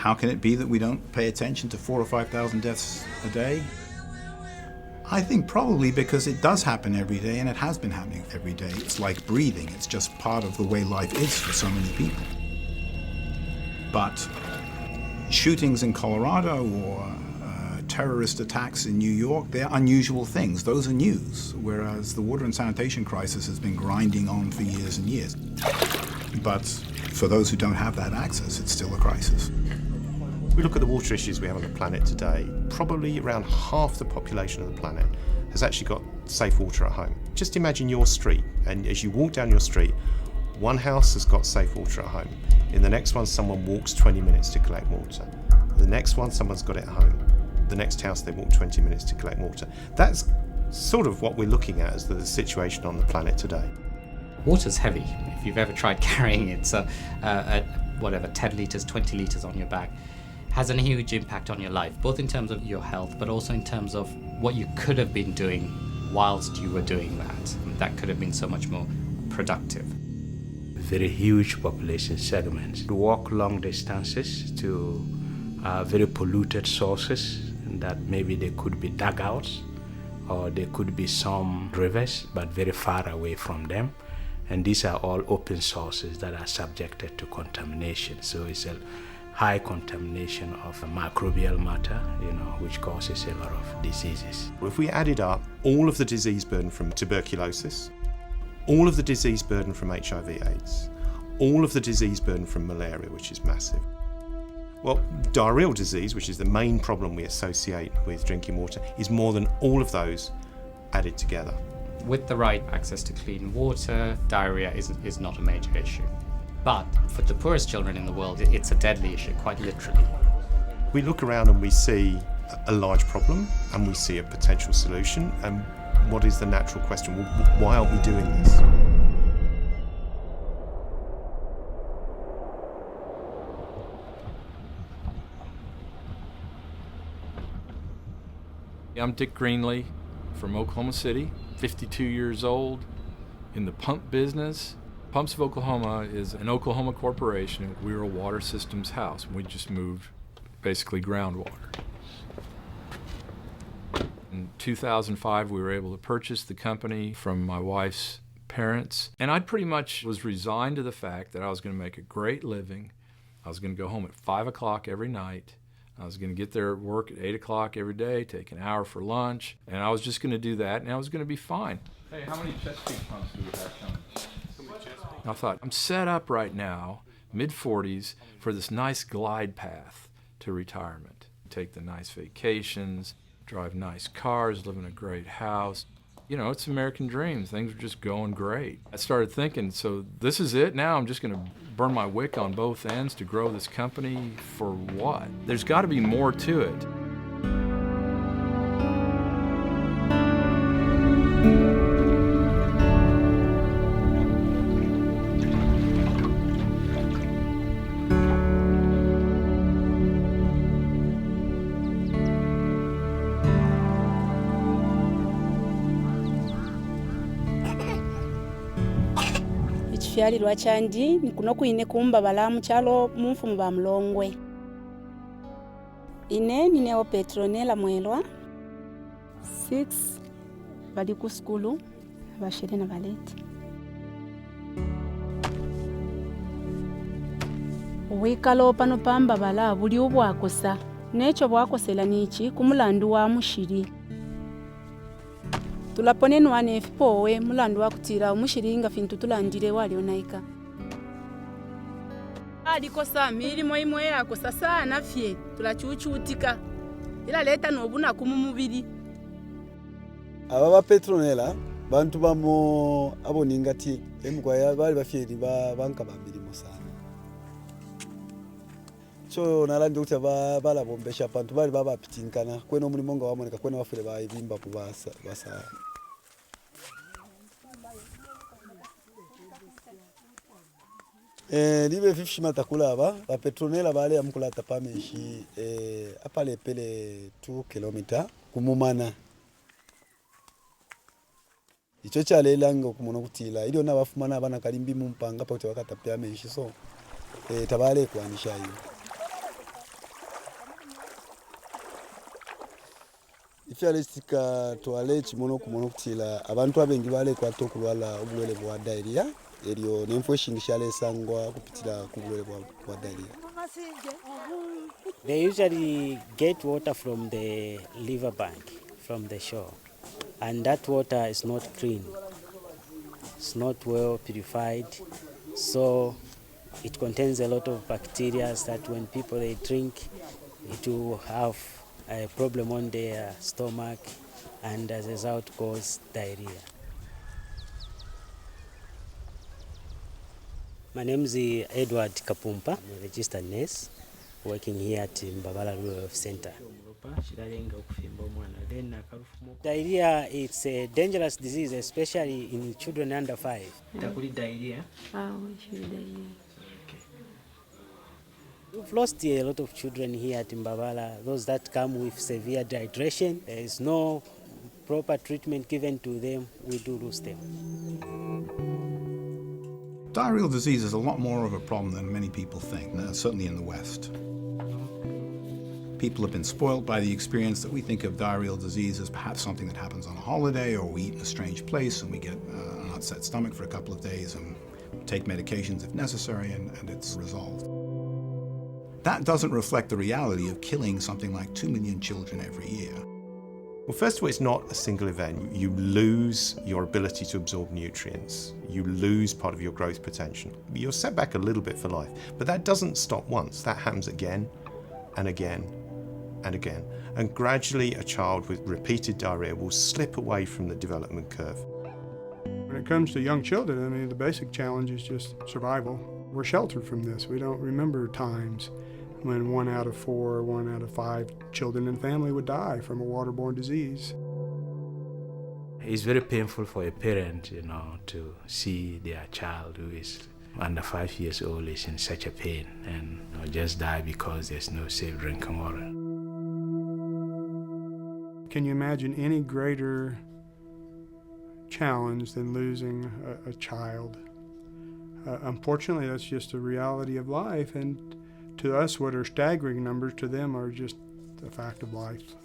How can it be that we don't pay attention to 4,000 or 5,000 deaths a day? I think probably because it does happen every day, and it has been happening every day. It's like breathing. It's just part of the way life is for so many people. But shootings in Colorado or terrorist attacks in New York, they're unusual things. Those are news, whereas the water and sanitation crisis has been grinding on for years and years. But for those who don't have that access, it's still a crisis. We look at the water issues we have on the planet today, probably around half the population of the planet has actually got safe water at home. Just imagine your street, and as you walk down your street, one house has got safe water at home. In the next one, someone walks 20 minutes to collect water. The next one, someone's got it at home. The next house, they walk 20 minutes to collect water. That's sort of what we're looking at as the situation on the planet today. Water's heavy. If you've ever tried carrying it, so whatever, 10 litres, 20 litres on your back, has a huge impact on your life, both in terms of your health, but also in terms of what you could have been doing whilst you were doing that. That could have been so much more productive. Very huge population segments walk long distances to very polluted sources that maybe they could be dugouts or there could be some rivers, but very far away from them. And these are all open sources that are subjected to contamination. So it's a high contamination of microbial matter, which causes a lot of diseases. If we added up all of the disease burden from tuberculosis, all of the disease burden from HIV/AIDS, all of the disease burden from malaria, which is massive. Well, diarrheal disease, which is the main problem we associate with drinking water, is more than all of those added together. With the right access to clean water, diarrhea is not a major issue. But for the poorest children in the world, it's a deadly issue, quite literally. We look around and we see a large problem and we see a potential solution. And what is the natural question? Well, why aren't we doing this? I'm Dick Greenlee from Oklahoma City, 52 years old, in the pump business. Pumps of Oklahoma is an Oklahoma corporation. We were a water systems house. We just moved basically groundwater. In 2005, we were able to purchase the company from my wife's parents. And I pretty much was resigned to the fact that I was going to make a great living. I was going to go home at 5 o'clock every night. I was going to get there at work at 8 o'clock every day, take an hour for lunch, and I was just going to do that, and I was going to be fine. Hey, how many Chesapeake pumps do we have coming? I thought, I'm set up right now, mid-40s, for this nice glide path to retirement. Take the nice vacations, drive nice cars, live in a great house. It's American dream. Things are just going great. I started thinking, so this is it now? I'm just going to burn my wick on both ends to grow this company for what? There's got to be more to it. Ekifyalirwa kyandi ni kuno kuyine kumbabala mukyalo munfumu ba Mulongwe. Ine ninewo Petronella Mwelwa, 6 bali ku skulu bashire na baleti. Wikalo pano pambabala buli obwakosa nekyo bwakosela niki kumulandu wa mushiri. Tulapone nwane efipowe mulandu wakutira umushiri nga fintu tulandire wali onaika. Alikosa milimo imwe yakosa sana fye tulachuchutika ila leta nobuna kumumubiri. Aba ba Petronella bantu bamo aboningati emkwaya bali bafyeri banka bamilimo sana. So nalandi kuti bala bombesha bantu bali babapitinkana kweno mulimo nga wamoneka kweno bafure bayibimba kubasa basa. Libe fifshima takulaba ba Petronella bale amkulata pameshi apale pele 2 km kumumana. Icho chalelango kumuno kutila ilio nabafumana abana kalimbi mumpanga pakoti wakatapya meshi so tabale kwanisha hiyo. ifyalistika twale kimono kumono kutila abantu abengi balekwata okulwala obulwele bwa diarrhea eryo n'enfu eshingi shalesangwa kupitila ku bulwele bwa diarrhea. They usually get water from the riverbank, from the shore, and that water is not clean. It's not well purified, so it contains a lot of bacteria that when people they drink, it will have a problem on their stomach, and as a result cause diarrhea. My name is Edward Kapumpa. I'm a registered nurse working here at Mbabala Rural Health Center. Diarrhea is a dangerous disease, especially in children under 5. Diarrhea. We've lost a lot of children here at Mbabala, those that come with severe dehydration. There is no proper treatment given to them, we do lose them. Diarrheal disease is a lot more of a problem than many people think, certainly in the West. People have been spoiled by the experience that we think of diarrheal disease as perhaps something that happens on a holiday, or we eat in a strange place and we get an upset stomach for a couple of days and take medications if necessary, and it's resolved. That doesn't reflect the reality of killing something like 2 million children every year. Well, first of all, it's not a single event. You lose your ability to absorb nutrients. You lose part of your growth potential. You're set back a little bit for life, but that doesn't stop once. That happens again and again and again. And gradually a child with repeated diarrhea will slip away from the development curve. When it comes to young children, I mean, the basic challenge is just survival. We're sheltered from this. We don't remember times when 1 out of 4, 1 out of 5 children in family would die from a waterborne disease. It's very painful for a parent, to see their child who is under 5 years old is in such a pain and just die because there's no safe drinking water. Can you imagine any greater challenge than losing a child? Unfortunately, that's just a reality of life, and to us, what are staggering numbers, to them are just a fact of life.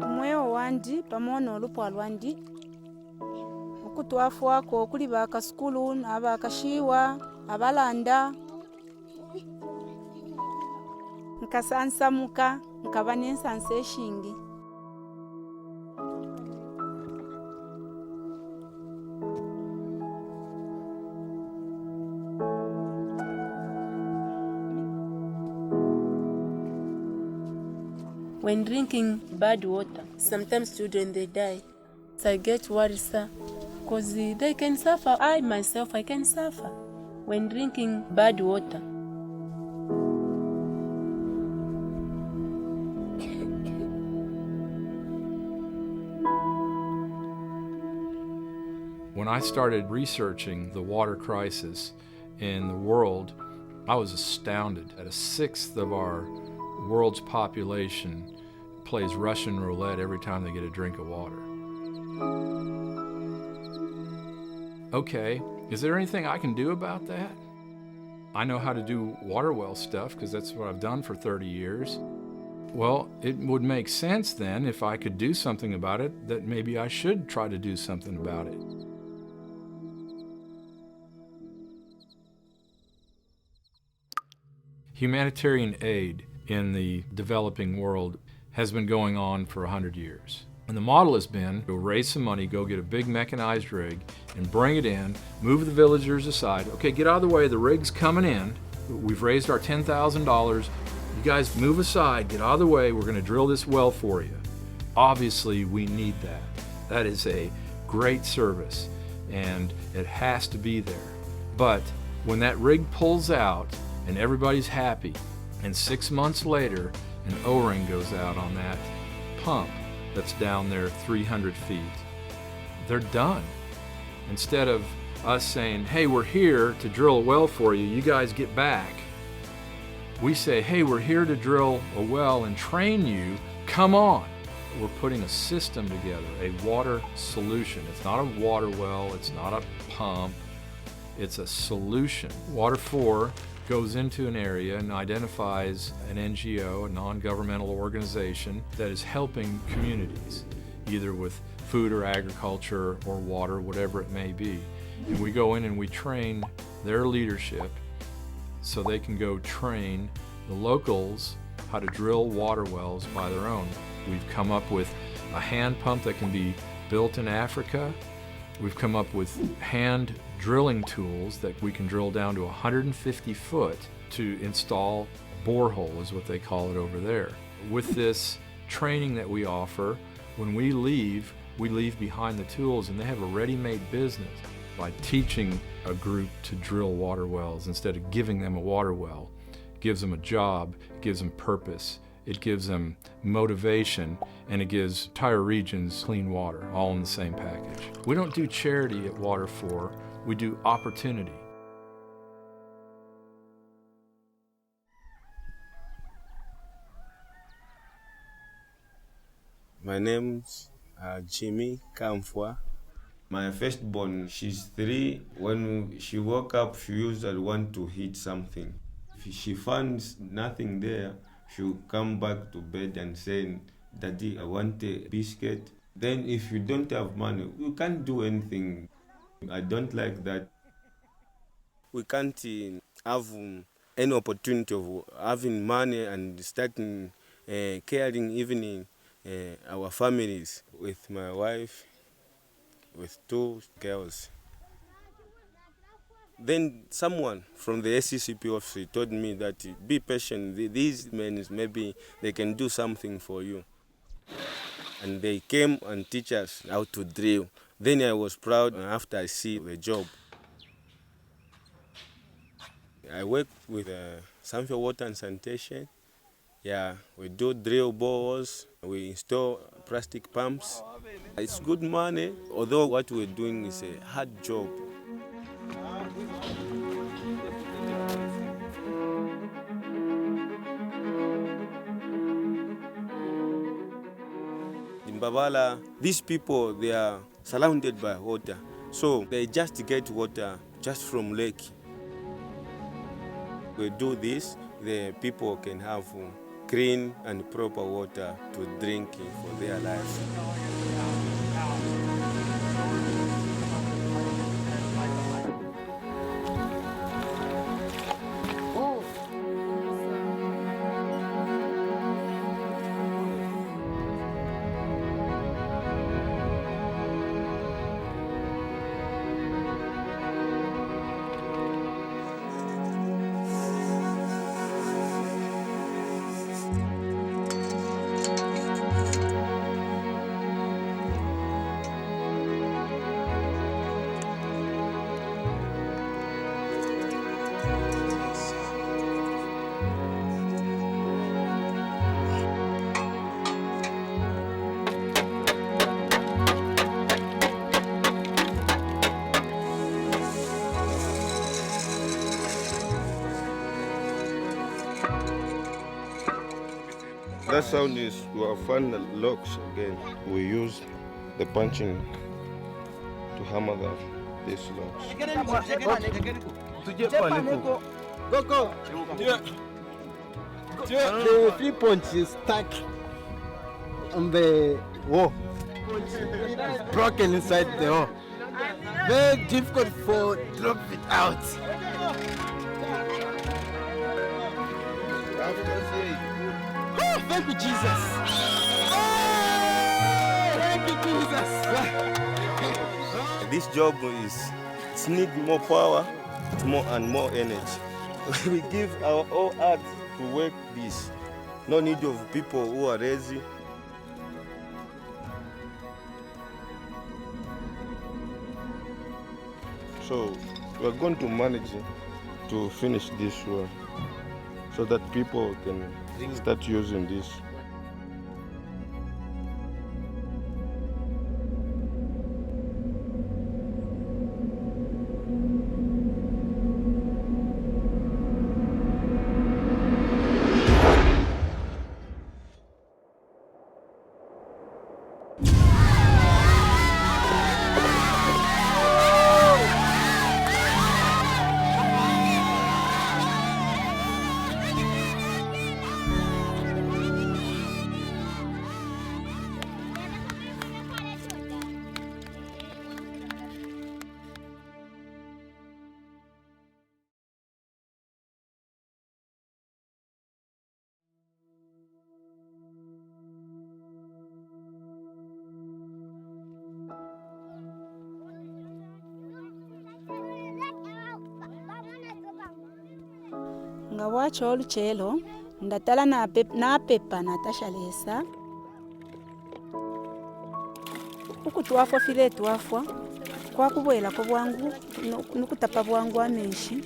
Mweo wandi pamona olupwa lwandi okutwafu wako okuli bakasukulu n'abakashiwa abalanda nkasansamuka nkaba n'ensansa eshingi. When drinking bad water, sometimes children they die. So I get worried, sir, because they can suffer. I myself, I can suffer when drinking bad water. When I started researching the water crisis in the world, I was astounded that 1/6 of our world's population plays Russian roulette every time they get a drink of water. Okay, is there anything I can do about that? I know how to do water well stuff because that's what I've done for 30 years. Well, it would make sense then, if I could do something about it, that maybe I should try to do something about it. Humanitarian aid in the developing world has been going on for 100 years. And the model has been to raise some money, go get a big mechanized rig and bring it in, move the villagers aside. Okay, get out of the way, the rig's coming in. We've raised our $10,000. You guys move aside, get out of the way, we're gonna drill this well for you. Obviously, we need that. That is a great service and it has to be there. But when that rig pulls out and everybody's happy, and 6 months later, an O-ring goes out on that pump that's down there 300 feet. They're done. Instead of us saying, hey, we're here to drill a well for you, you guys get back. We say, hey, we're here to drill a well and train you, come on. We're putting a system together, a water solution. It's not a water well, it's not a pump, it's a solution. Water 4 goes into an area and identifies an NGO, a non-governmental organization that is helping communities, either with food or agriculture or water, whatever it may be. And we go in and we train their leadership so they can go train the locals how to drill water wells by their own. We've come up with a hand pump that can be built in Africa. We've come up with hand drilling tools that we can drill down to 150 foot to install borehole, is what they call it over there. With this training that we offer, when we leave behind the tools, and they have a ready-made business. By teaching a group to drill water wells instead of giving them a water well, it gives them a job, it gives them purpose, it gives them motivation, and it gives entire regions clean water, all in the same package. We don't do charity at Water For, we do opportunity. My name's Jimmy Kamfwa. My firstborn, she's 3. When she woke up, she usually want to eat something. If she finds nothing there, she'll come back to bed and say, Daddy, I want a biscuit. Then if you don't have money, you can't do anything. I don't like that. We can't have any opportunity of having money and starting caring even our families, with my wife, with 2 girls. Then someone from the SCCP office told me that be patient, these men maybe they can do something for you. And they came and teach us how to drill. Then I was proud after I see the job. I work with Sanfia Water and Sanitation. Yeah, we do drill boreholes, we install plastic pumps. It's good money, although what we're doing is a hard job. In Babala, these people, they are surrounded by water, so they just get water just from lake. We do this, the people can have clean and proper water to drink for their lives. That sound is we have found the locks again. We use the punching to hammer these locks. The 3 points is stuck on the wall. It's broken inside the wall. Very difficult for drop it out. Oh, thank you, Jesus. Oh, thank you, Jesus. This job it's need more power, more energy. We give our all heart to work this. No need of people who are lazy. So we are going to manage to finish this well, so that people can start using this. nga bwacho oluchelo ndatala napepa natashalesa uku twafwa file twafwa kwakubwelako bwangu nukutapa bwangu amenshi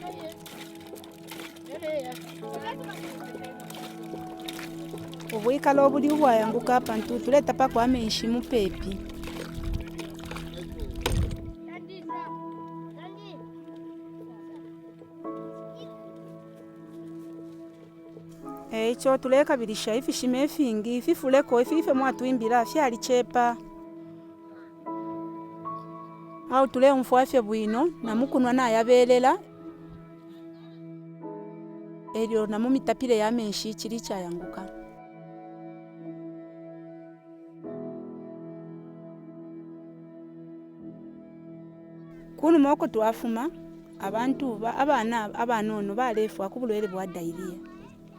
obwikala obuli bwayanguka apa ntutuleta pako amenshi mupepi echo tulekabilisha ifi shime fingi ififuleko ifife mwatwimbila fyali chepa au tule umfwafye bwino namukunwa nayabelela elyo namumitapile yamenshi chili chayanguka kunu moko twafuma abana ono balefwa kubulwele bwa diarrhea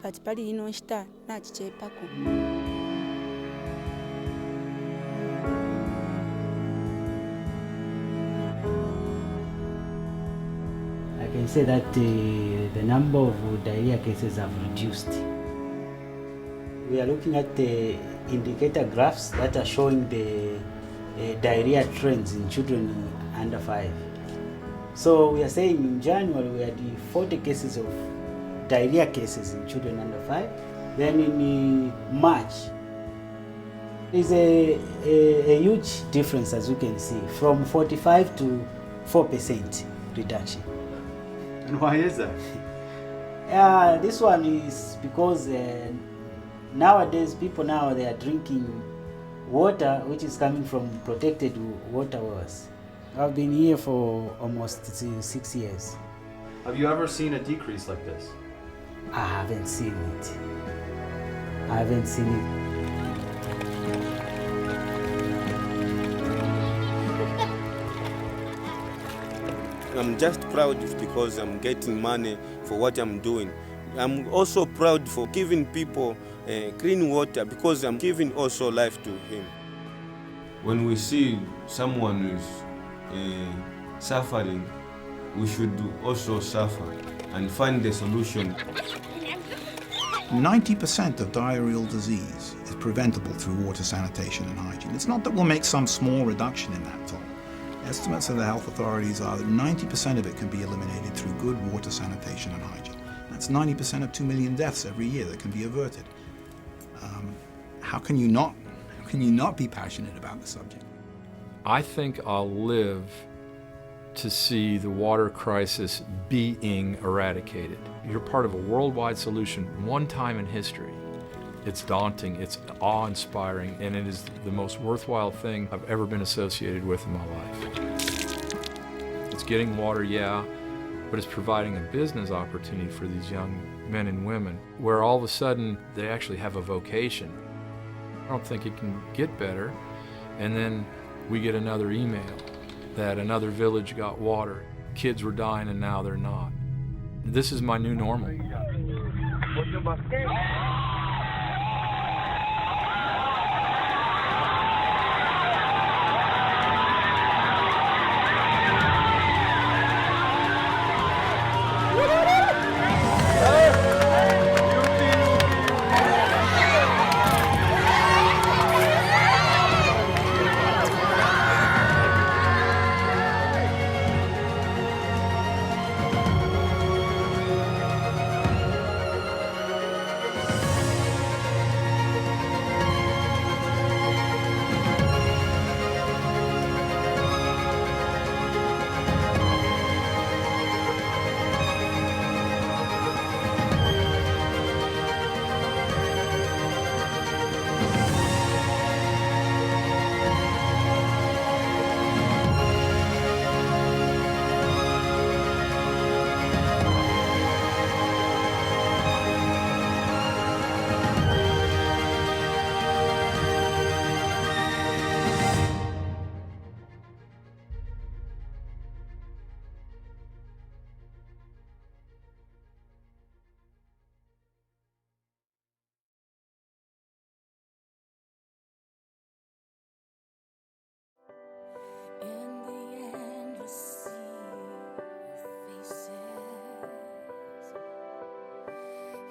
kati pali ino nshita nachichepako. I can say that the number of diarrhea cases have reduced. We are looking at the indicator graphs that are showing the diarrhea trends in children under 5. So we are saying in January we had 40 cases of diarrhea cases in children under 5. Then in March, there's a huge difference, as you can see, from 45 to 4% reduction. And why is that? This one is because nowadays people they are drinking water which is coming from protected water wells. I've been here for almost 6 years. Have you ever seen a decrease like this? I haven't seen it. I haven't seen it. I'm just proud because I'm getting money for what I'm doing. I'm also proud for giving people clean water because I'm giving also life to him. When we see someone who's suffering, we should also suffer and find the solution. 90% of diarrheal disease is preventable through water sanitation and hygiene. It's not that we'll make some small reduction in that, Tom. Estimates of the health authorities are that 90% of it can be eliminated through good water sanitation and hygiene. That's 90% of 2 million deaths every year that can be averted. How can you not be passionate about the subject? I think I'll live to see the water crisis being eradicated. You're part of a worldwide solution one time in history. It's daunting, it's awe-inspiring, and it is the most worthwhile thing I've ever been associated with in my life. It's getting water, yeah, but it's providing a business opportunity for these young men and women where all of a sudden they actually have a vocation. I don't think it can get better. And then we get another email that another village got water. Kids were dying and now they're not. This is my new normal.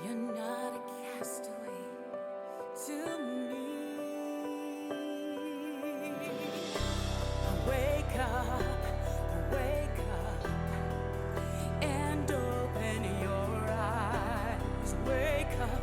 You're not a castaway to me. Wake up, and open your eyes. Wake up,